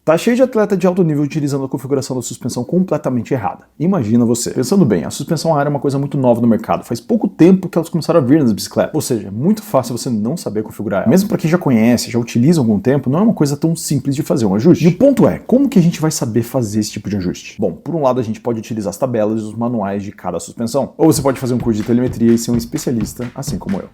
Tá cheio de atleta de alto nível utilizando a configuração da suspensão completamente errada. Imagina você. Pensando bem, a suspensão ar é uma coisa muito nova no mercado. Faz pouco tempo que elas começaram a vir nas bicicletas. Ou seja, é muito fácil você não saber configurar ela. Mesmo para quem já conhece, já utiliza há algum tempo, não é uma coisa tão simples de fazer um ajuste. E o ponto é, como que a gente vai saber fazer esse tipo de ajuste? Bom, por um lado a gente pode utilizar as tabelas e os manuais de cada suspensão. Ou você pode fazer um curso de telemetria e ser um especialista, assim como eu.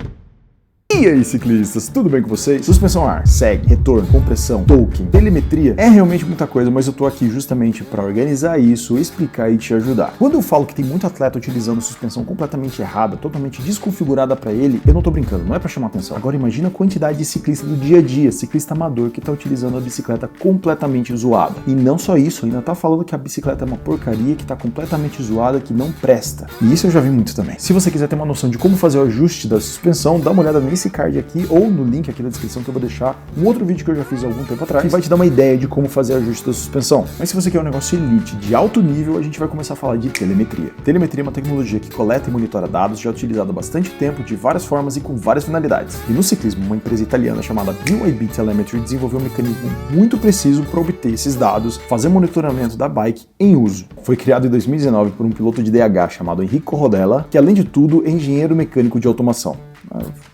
E aí, ciclistas, tudo bem com vocês? Suspensão ar, seg, retorno, compressão, token, telemetria, é realmente muita coisa, mas eu tô aqui justamente para organizar isso, explicar e te ajudar. Quando eu falo que tem muito atleta utilizando suspensão completamente errada, totalmente desconfigurada para ele, eu não tô brincando, não é para chamar atenção. Agora imagina a quantidade de ciclista do dia a dia, ciclista amador que tá utilizando a bicicleta completamente zoada. E não só isso, ainda tá falando que a bicicleta é uma porcaria, que tá completamente zoada, que não presta. E isso eu já vi muito também. Se você quiser ter uma noção de como fazer o ajuste da suspensão, dá uma olhada nesse card aqui ou no link aqui na descrição que eu vou deixar um outro vídeo que eu já fiz há algum tempo atrás que vai te dar uma ideia de como fazer ajuste da suspensão. Mas se você quer um negócio elite de alto nível, a gente vai começar a falar de telemetria. Telemetria é uma tecnologia que coleta e monitora dados já utilizada há bastante tempo, de várias formas e com várias finalidades. E no ciclismo, uma empresa italiana chamada BYD Telemetry desenvolveu um mecanismo muito preciso para obter esses dados, fazer monitoramento da bike em uso. Foi criado em 2019 por um piloto de DH chamado Enrico Rodella, que além de tudo é engenheiro mecânico de automação.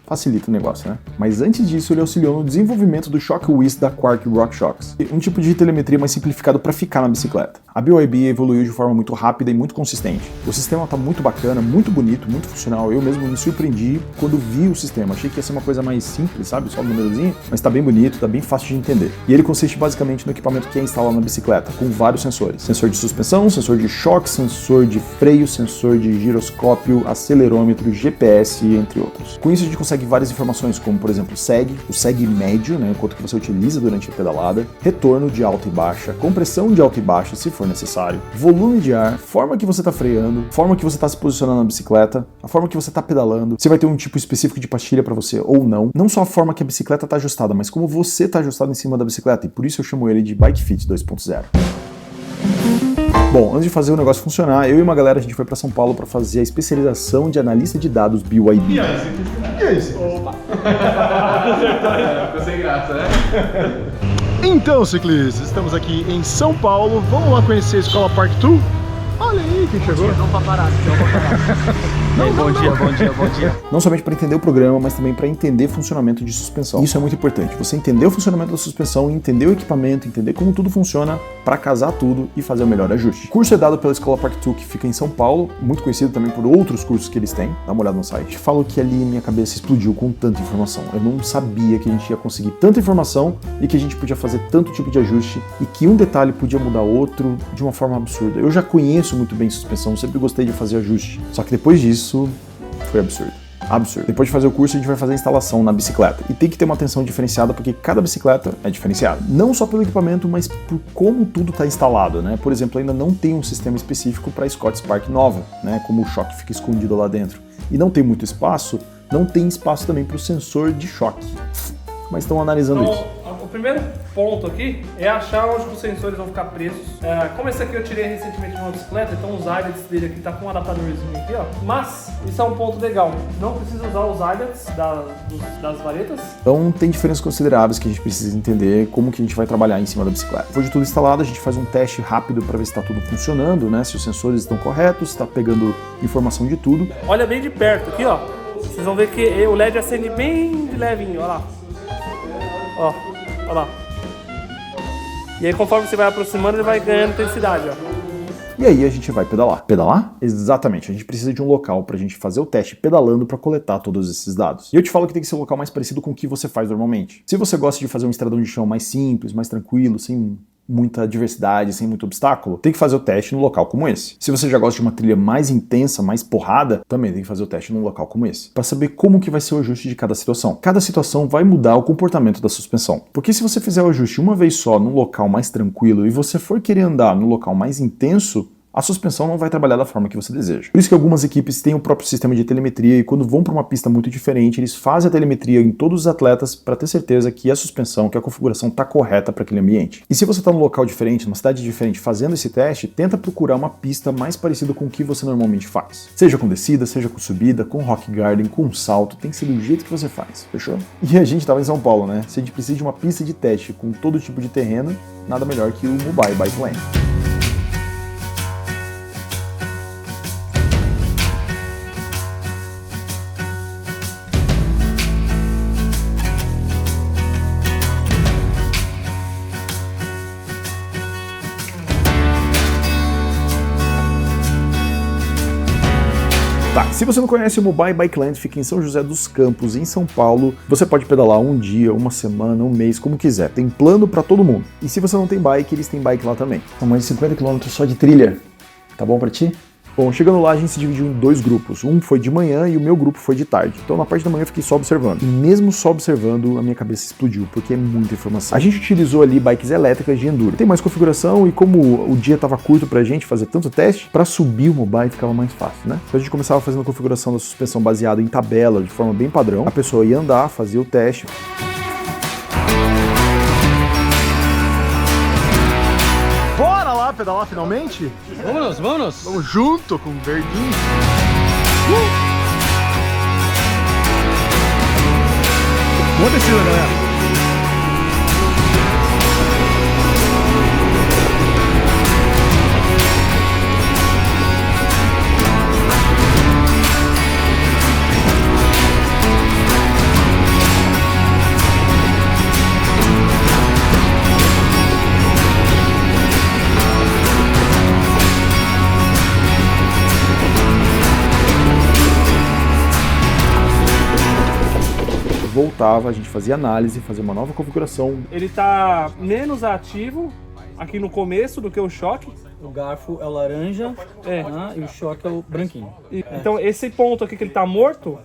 Facilita o negócio, né? Mas antes disso, ele auxiliou no desenvolvimento do Shockwiz da Quark RockShox, um tipo de telemetria mais simplificado para ficar na bicicleta. A BYD evoluiu de forma muito rápida e muito consistente. O sistema tá muito bacana, muito bonito, muito funcional. Eu mesmo me surpreendi quando vi o sistema. Achei que ia ser uma coisa mais simples, sabe? Só um númerozinho, mas tá bem bonito, tá bem fácil de entender. E ele consiste basicamente no equipamento que é instalado na bicicleta, com vários sensores. Sensor de suspensão, sensor de choque, sensor de freio, sensor de giroscópio, acelerômetro, GPS, entre outros. Com isso a gente consegue várias informações como, por exemplo, o seg médio, né, quanto que você utiliza durante a pedalada, retorno de alta e baixa, compressão de alta e baixa, se for necessário, volume de ar, forma que você está freando, forma que você está se posicionando na bicicleta, a forma que você está pedalando, você vai ter um tipo específico de pastilha para você ou não. Não só a forma que a bicicleta está ajustada, mas como você está ajustado em cima da bicicleta, e por isso eu chamo ele de Bike Fit 2.0. Bom, antes de fazer o negócio funcionar, eu e uma galera a gente foi para São Paulo para fazer a especialização de analista de dados BYD. E aí, opa! Ficou sem graça, né? Então, ciclistas, estamos aqui em São Paulo. Vamos lá conhecer a Escola Park 2? Olha aí quem chegou. Bom dia. Não somente para entender o programa, mas também para entender funcionamento de suspensão. Isso é muito importante. Você entender o funcionamento da suspensão, entender o equipamento, entender como tudo funciona para casar tudo e fazer o melhor ajuste. O curso é dado pela Escola Park 2, que fica em São Paulo, muito conhecido também por outros cursos que eles têm. Dá uma olhada no site. Falo que ali minha cabeça explodiu com tanta informação. Eu não sabia que a gente ia conseguir tanta informação e que a gente podia fazer tanto tipo de ajuste e que um detalhe podia mudar outro de uma forma absurda. Eu já conheço muito bem suspensão, sempre gostei de fazer ajuste. Só que depois disso, foi absurdo. Absurdo. Depois de fazer o curso, a gente vai fazer a instalação na bicicleta. E tem que ter uma atenção diferenciada, porque cada bicicleta é diferenciada. Não só pelo equipamento, mas por como tudo está instalado, né? Por exemplo, ainda não tem um sistema específico para a Scott Spark nova, né? Como o choque fica escondido lá dentro. E não tem muito espaço, não tem espaço também para o sensor de choque. Mas estão analisando isso. O primeiro ponto aqui é achar onde os sensores vão ficar presos. Como esse aqui eu tirei recentemente de uma bicicleta, então os IDETs dele aqui tá com um adaptadorzinho aqui, ó. Mas isso é um ponto legal. Não precisa usar os IDETs das varetas. Então tem diferenças consideráveis que a gente precisa entender como que a gente vai trabalhar em cima da bicicleta. Depois de tudo instalado, a gente faz um teste rápido para ver se está tudo funcionando, né? Se os sensores estão corretos, se está pegando informação de tudo. Olha bem de perto aqui, ó. Vocês vão ver que o LED acende bem de levinho, ó lá. Ó, ó lá. E aí conforme você vai aproximando, ele vai ganhando intensidade, ó. E aí a gente vai pedalar. Pedalar? Exatamente, a gente precisa de um local pra gente fazer o teste pedalando pra coletar todos esses dados. E eu te falo que tem que ser um local mais parecido com o que você faz normalmente. Se você gosta de fazer um estradão de chão mais simples, mais tranquilo, sem muita diversidade, sem muito obstáculo, tem que fazer o teste num local como esse. Se você já gosta de uma trilha mais intensa, mais porrada, também tem que fazer o teste num local como esse, para saber como que vai ser o ajuste de cada situação. Cada situação vai mudar o comportamento da suspensão. Porque se você fizer o ajuste uma vez só num local mais tranquilo e você for querer andar no local mais intenso, a suspensão não vai trabalhar da forma que você deseja. Por isso que algumas equipes têm o próprio sistema de telemetria e quando vão para uma pista muito diferente, eles fazem a telemetria em todos os atletas para ter certeza que a suspensão, que a configuração está correta para aquele ambiente. E se você está num local diferente, numa cidade diferente, fazendo esse teste, tenta procurar uma pista mais parecida com o que você normalmente faz. Seja com descida, seja com subida, com rock garden, com salto, tem que ser do jeito que você faz, fechou? E a gente estava em São Paulo, né? Se a gente precisa de uma pista de teste com todo tipo de terreno, nada melhor que o Mobile Bike Lane. Se você não conhece o Mobile Bike Land, fica em São José dos Campos, em São Paulo. Você pode pedalar um dia, uma semana, um mês, como quiser. Tem plano para todo mundo. E se você não tem bike, eles têm bike lá também. São mais de 50 km só de trilha. Tá bom para ti? Bom, chegando lá a gente se dividiu em dois grupos. Um foi de manhã e o meu grupo foi de tarde. Então na parte da manhã eu fiquei só observando. E mesmo só observando, a minha cabeça explodiu, porque é muita informação. A gente utilizou ali bikes elétricas de enduro. Tem mais configuração e como o dia estava curto pra gente fazer tanto teste, para subir o mobile ficava mais fácil, né? Então a gente começava fazendo a configuração da suspensão baseada em tabela, de forma bem padrão. A pessoa ia andar, fazia o teste. Bora lá pedalar finalmente? Vamos! Vamos junto com o verdinho. Boa descida, galera. Voltava, a gente fazia análise, fazia uma nova configuração. Ele tá menos ativo aqui no começo do que o choque. O garfo é o laranja e o choque é o branquinho. Então esse ponto aqui que ele tá morto,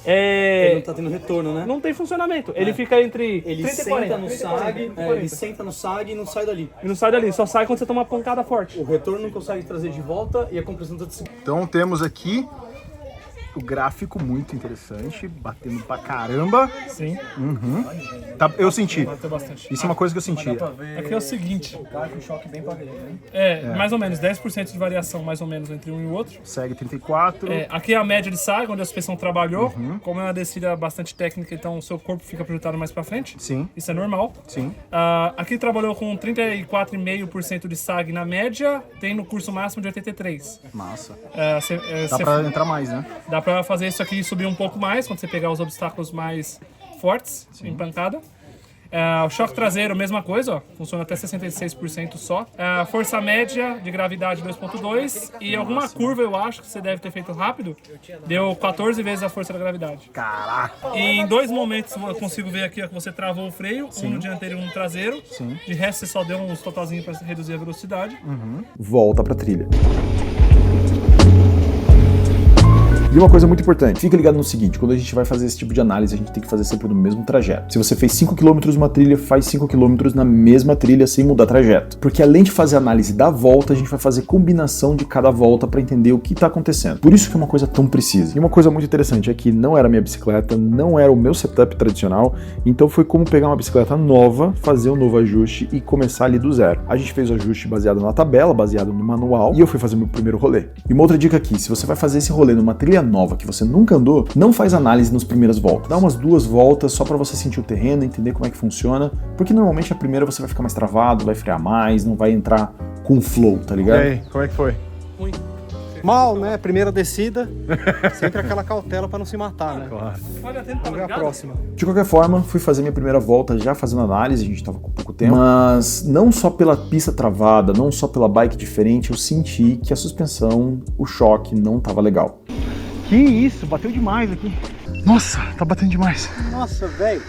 Ele não tá tendo retorno, né? não tem funcionamento. Ele fica entre Ele 30 e senta 40. no 30 e sag, 40, 40. ele senta no sag e não sai dali. E não sai dali, só sai quando você toma uma pancada forte. O retorno não consegue trazer de volta e a compressão tá de segundo. Então temos aqui o gráfico muito interessante, batendo pra caramba. Sim. Tá, eu senti. Bateu bastante. Isso é uma coisa que eu senti. Aqui é o seguinte, Garfo e choque bem pra dentro, hein? mais ou menos 10% de variação mais ou menos entre um e o outro. Segue 34. Aqui é a média de sag, onde a suspensão trabalhou. Como é uma descida bastante técnica, então o seu corpo fica projetado mais pra frente. Sim, Isso é normal. sim. Aqui trabalhou com 34,5% de sag na média, tem no curso máximo de 83. Massa. Dá Dá pra entrar mais, né? Dá pra fazer isso aqui e subir um pouco mais, quando você pegar os obstáculos mais fortes, em pancada. O choque traseiro, mesma coisa, ó, funciona até 66% só. Força média de gravidade 2.2 e alguma curva, eu acho, que você deve ter feito rápido, deu 14 vezes a força da gravidade. Caraca. E em dois momentos eu consigo ver aqui ó, que você travou o freio, um no dianteiro e um no traseiro. De resto você só deu uns totalzinhos para reduzir a velocidade. Volta pra trilha. E uma coisa muito importante, fica ligado no seguinte, quando a gente vai fazer esse tipo de análise, a gente tem que fazer sempre no mesmo trajeto. Se você fez 5 km numa trilha, faz 5 km na mesma trilha sem mudar trajeto. Porque além de fazer a análise da volta, a gente vai fazer combinação de cada volta para entender o que está acontecendo. Por isso que é uma coisa tão precisa. E uma coisa muito interessante é que não era a minha bicicleta, não era o meu setup tradicional, então foi como pegar uma bicicleta nova, fazer um novo ajuste e começar ali do zero. A gente fez o ajuste baseado na tabela, baseado no manual, e eu fui fazer meu primeiro rolê. E uma outra dica aqui, se você vai fazer esse rolê numa trilha nova que você nunca andou, não faz análise nas primeiras voltas. Dá umas 2 voltas só para você sentir o terreno, entender como é que funciona, porque normalmente a primeira você vai ficar mais travado, vai frear mais, não vai entrar com flow, tá ligado? E aí, como é que foi? Mal, né? Primeira descida, sempre aquela cautela pra não se matar, né? Claro. Olha, atento, tá Vamos ver a ligado? próxima. De qualquer forma, fui fazer minha primeira volta já fazendo análise, a gente tava com pouco tempo, mas não só pela pista travada, não só pela bike diferente, eu senti que a suspensão, o choque não tava legal. Que isso, bateu demais aqui. Nossa, tá batendo demais. Nossa, velho.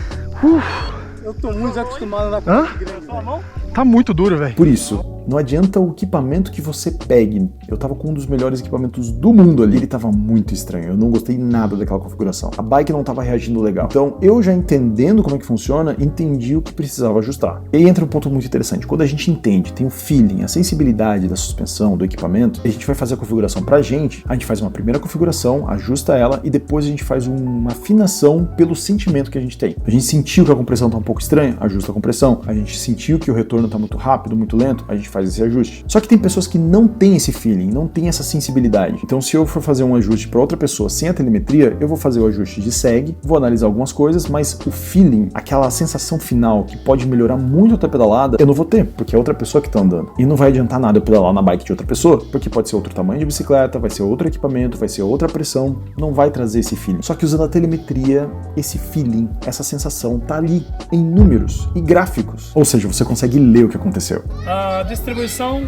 Eu tô muito acostumado a andar com grande. Tá muito duro, velho. Por isso, Não adianta o equipamento que você pegue. Eu tava com um dos melhores equipamentos do mundo ali, ele tava muito estranho. Eu não gostei nada daquela configuração. A bike não tava reagindo legal. Então, eu já entendendo como é que funciona, entendi o que precisava ajustar. E aí entra um ponto muito interessante. Quando a gente entende, tem o feeling, a sensibilidade da suspensão, do equipamento, a gente vai fazer a configuração pra gente, a gente faz uma primeira configuração, ajusta ela e depois a gente faz uma afinação pelo sentimento que a gente tem. A gente sentiu que a compressão tá um pouco estranha, ajusta a compressão. A gente sentiu que o retorno tá muito rápido, muito lento, a gente faz esse ajuste. Só que tem pessoas que não têm esse feeling, não têm essa sensibilidade. Então, se eu for fazer um ajuste para outra pessoa sem a telemetria, eu vou fazer o ajuste de SEG, vou analisar algumas coisas, mas o feeling, aquela sensação final que pode melhorar muito a tua pedalada, eu não vou ter, porque é outra pessoa que tá andando. E não vai adiantar nada eu pedalar na bike de outra pessoa, porque pode ser outro tamanho de bicicleta, vai ser outro equipamento, vai ser outra pressão, não vai trazer esse feeling. Só que usando a telemetria, esse feeling, essa sensação tá ali, em números e gráficos. Ou seja, você consegue ler o que aconteceu. A distribuição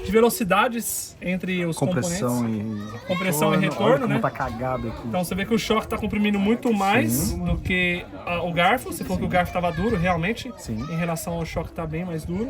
de velocidades entre os Compressão componentes. Compressão e retorno, né? Tá cagado aqui. Então você vê que o choque está comprimindo muito mais do que o garfo. Você falou que o garfo estava duro, realmente. Sim. Em relação ao choque está bem mais duro.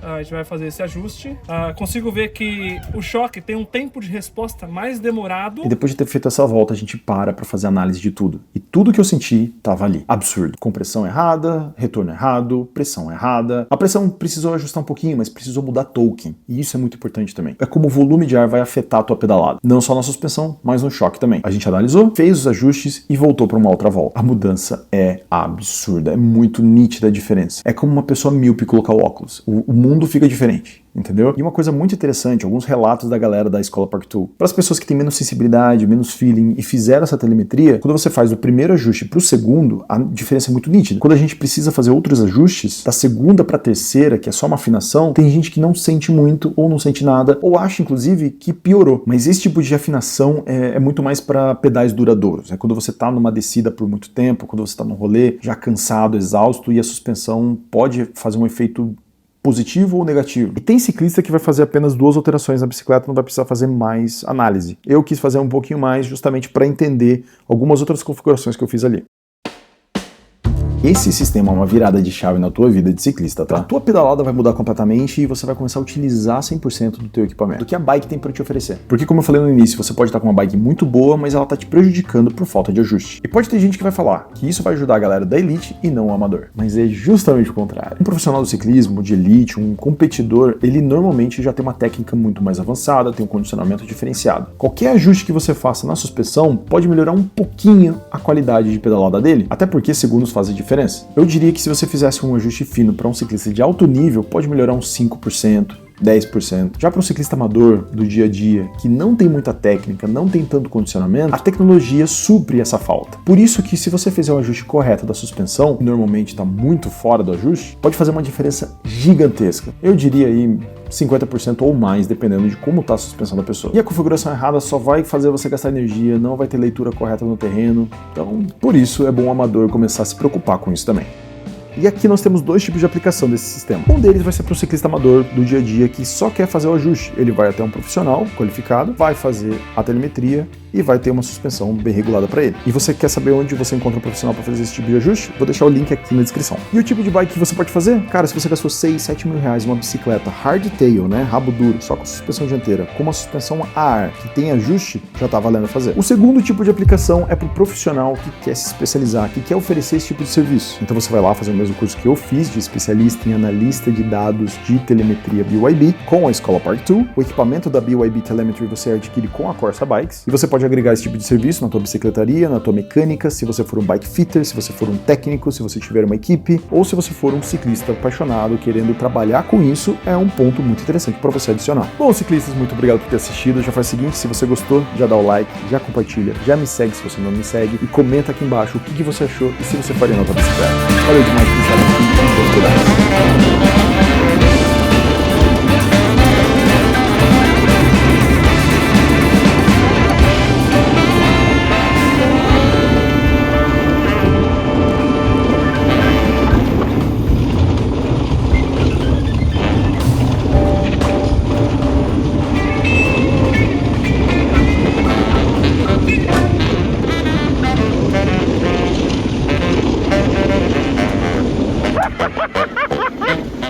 A gente vai fazer esse ajuste. Consigo ver que o choque tem um tempo de resposta mais demorado. E depois de ter feito essa volta, a gente para fazer análise de tudo. E tudo que eu senti tava ali. Absurdo. Compressão errada, retorno errado, pressão errada. A pressão precisou ajustar um pouquinho, mas precisou mudar token. E isso é muito importante também. É como o volume de ar vai afetar a tua pedalada. Não só na suspensão, mas no choque também. A gente analisou, fez os ajustes e voltou para uma outra volta. A mudança é absurda. É muito nítida a diferença. É como uma pessoa míope colocar o óculos. O mundo fica diferente. Entendeu? E uma coisa muito interessante, alguns relatos da galera da escola Park Tool. Para as pessoas que têm menos sensibilidade, menos feeling e fizeram essa telemetria, quando você faz o primeiro ajuste para o segundo, a diferença é muito nítida. Quando a gente precisa fazer outros ajustes, da segunda para a terceira, que é só uma afinação, tem gente que não sente muito ou não sente nada, ou acha inclusive que piorou. Mas esse tipo de afinação é muito mais para pedais duradouros. É quando você está numa descida por muito tempo, quando você está num rolê já cansado, exausto, e a suspensão pode fazer um efeito positivo ou negativo. E tem ciclista que vai fazer apenas 2 alterações na bicicleta, não vai precisar fazer mais análise. Eu quis fazer um pouquinho mais justamente para entender algumas outras configurações que eu fiz ali. Esse sistema é uma virada de chave na tua vida de ciclista, tá? A tua pedalada vai mudar completamente e você vai começar a utilizar 100% do teu equipamento, do que a bike tem para te oferecer. Porque, como eu falei no início, você pode estar com uma bike muito boa, mas ela tá te prejudicando por falta de ajuste. E pode ter gente que vai falar que isso vai ajudar a galera da elite e não o amador. Mas é justamente o contrário. Um profissional do ciclismo, de elite, um competidor, ele normalmente já tem uma técnica muito mais avançada, tem um condicionamento diferenciado. Qualquer ajuste que você faça na suspensão pode melhorar um pouquinho a qualidade de pedalada dele, até porque segundos fazem diferença. Eu diria que se você fizesse um ajuste fino para um ciclista de alto nível, pode melhorar uns 5%, 10%. Já para um ciclista amador do dia a dia, que não tem muita técnica, não tem tanto condicionamento, a tecnologia supre essa falta. Por isso que se você fizer um ajuste correto da suspensão, que normalmente está muito fora do ajuste, pode fazer uma diferença gigantesca. Eu diria aí 50% ou mais, dependendo de como está a suspensão da pessoa. E a configuração errada só vai fazer você gastar energia, não vai ter leitura correta no terreno. Então, por isso é bom o amador começar a se preocupar com isso também. E aqui nós temos 2 tipos de aplicação desse sistema. Um deles vai ser para o ciclista amador do dia a dia que só quer fazer o ajuste. Ele vai até um profissional qualificado, vai fazer a telemetria e vai ter uma suspensão bem regulada para ele. E você quer saber onde você encontra um profissional para fazer esse tipo de ajuste? Vou deixar o link aqui na descrição. E o tipo de bike que você pode fazer? Cara, se você gastou 6, 7 mil reais em uma bicicleta hardtail, né, rabo duro, só com suspensão dianteira, com uma suspensão a ar que tem ajuste, já tá valendo fazer. O segundo tipo de aplicação é para o profissional que quer se especializar, que quer oferecer esse tipo de serviço. Então você vai lá fazer o mesmo curso que eu fiz, de especialista em analista de dados de telemetria BYD, com a escola Park Tool. O equipamento da BYD Telemetry você adquire com a Corsa Bikes, e você pode agregar esse tipo de serviço na tua bicicletaria, na tua mecânica, se você for um bike fitter, se você for um técnico, se você tiver uma equipe, ou se você for um ciclista apaixonado querendo trabalhar com isso, é um ponto muito interessante para você adicionar. Bom, ciclistas, muito obrigado por ter assistido. Já faz o seguinte, se você gostou, já dá o like, já compartilha, já me segue se você não me segue, e comenta aqui embaixo o que você achou e se você faria na tua bicicleta. Valeu demais por estar aqui e por cuidar. Ha ha ha ha!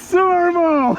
isso, meu irmão?